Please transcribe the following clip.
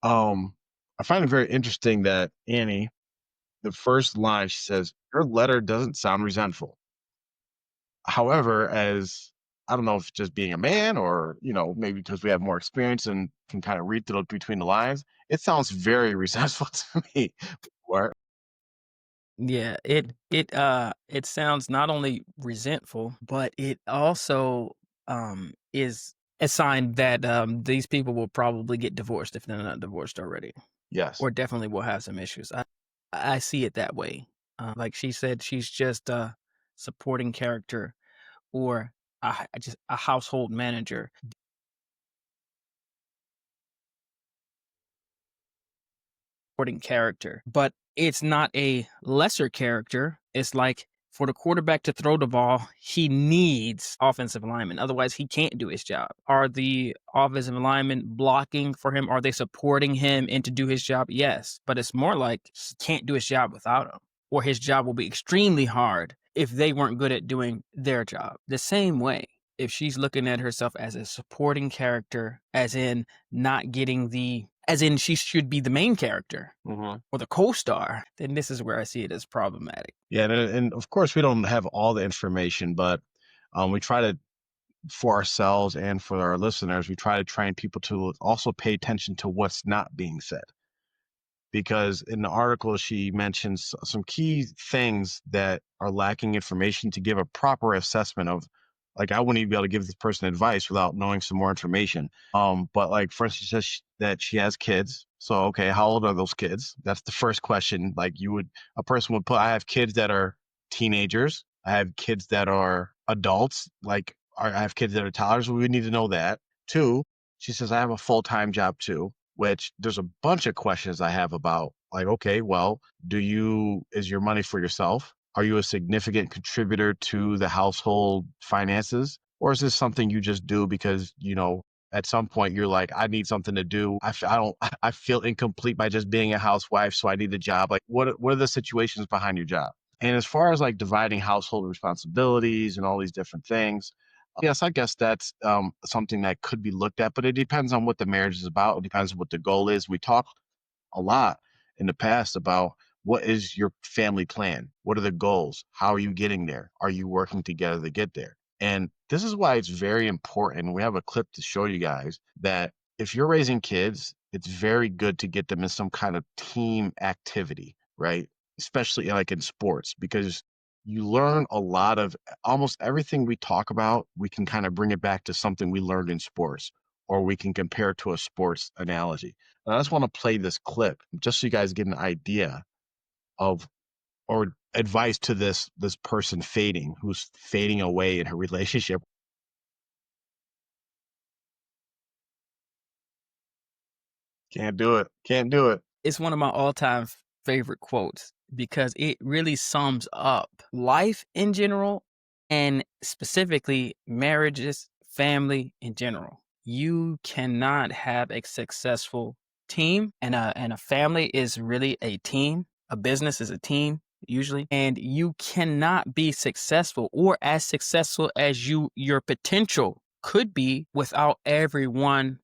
Um, I find it very interesting that Annie, the first line, she says, "Your letter doesn't sound resentful." However, as I don't know if just being a man or, maybe because we have more experience and can kind of read through between the lines, it sounds very resentful to me. Where Yeah, it sounds not only resentful, but it also is a sign that these people will probably get divorced if they're not divorced already, yes. or definitely will have some issues. I see it that way. Like she said, she's just a supporting character or just a household manager supporting character, but it's not a lesser character. It's like for the quarterback to throw the ball, he needs offensive linemen. Otherwise, he can't do his job. Are the offensive linemen blocking for him? Are they supporting him and to do his job? Yes. But it's more like he can't do his job without him, or his job will be extremely hard if they weren't good at doing their job. The same way, if she's looking at herself as a supporting character, as in not getting as in she should be the main character Hmm. or the co-star, then this is where I see it as problematic. Yeah, and of course we don't have all the information, but we try to, for ourselves and for our listeners, we try to train people to also pay attention to what's not being said. Because in the article, she mentions some key things that are lacking information to give a proper assessment of. Like, I wouldn't even be able to give this person advice without knowing some more information. But like, for instance, she says that she has kids. So, okay, how old are those kids? That's the first question. Like, a person would put, I have kids that are teenagers. I have kids that are adults. Like, I have kids that are toddlers. We would need to know that. Two, she says, I have a full-time job too, which there's a bunch of questions I have about, like, okay, well, is your money for yourself? Are you a significant contributor to the household finances? Or is this something you just do because, at some point you're like, I need something to do. I don't, I feel incomplete by just being a housewife. So I need a job. Like, what are the situations behind your job? And as far as like dividing household responsibilities and all these different things, yes, I guess that's something that could be looked at, but it depends on what the marriage is about. It depends on what the goal is. We talked a lot in the past about what is your family plan? What are the goals? How are you getting there? Are you working together to get there? And this is why it's very important. We have a clip to show you guys that if you're raising kids, it's very good to get them in some kind of team activity, right? Especially like in sports, because you learn a lot of almost everything we talk about. We can kind of bring it back to something we learned in sports, or we can compare it to a sports analogy. And I just want to play this clip just so you guys get an idea of, or advice to this person who's fading away in her relationship. Can't do it. Can't do it. It's one of my all-time favorite quotes because it really sums up life in general and specifically marriages, family in general. You cannot have a successful team, and a family is really a team. A business is a team usually, and you cannot be successful or as successful as your potential could be without everyone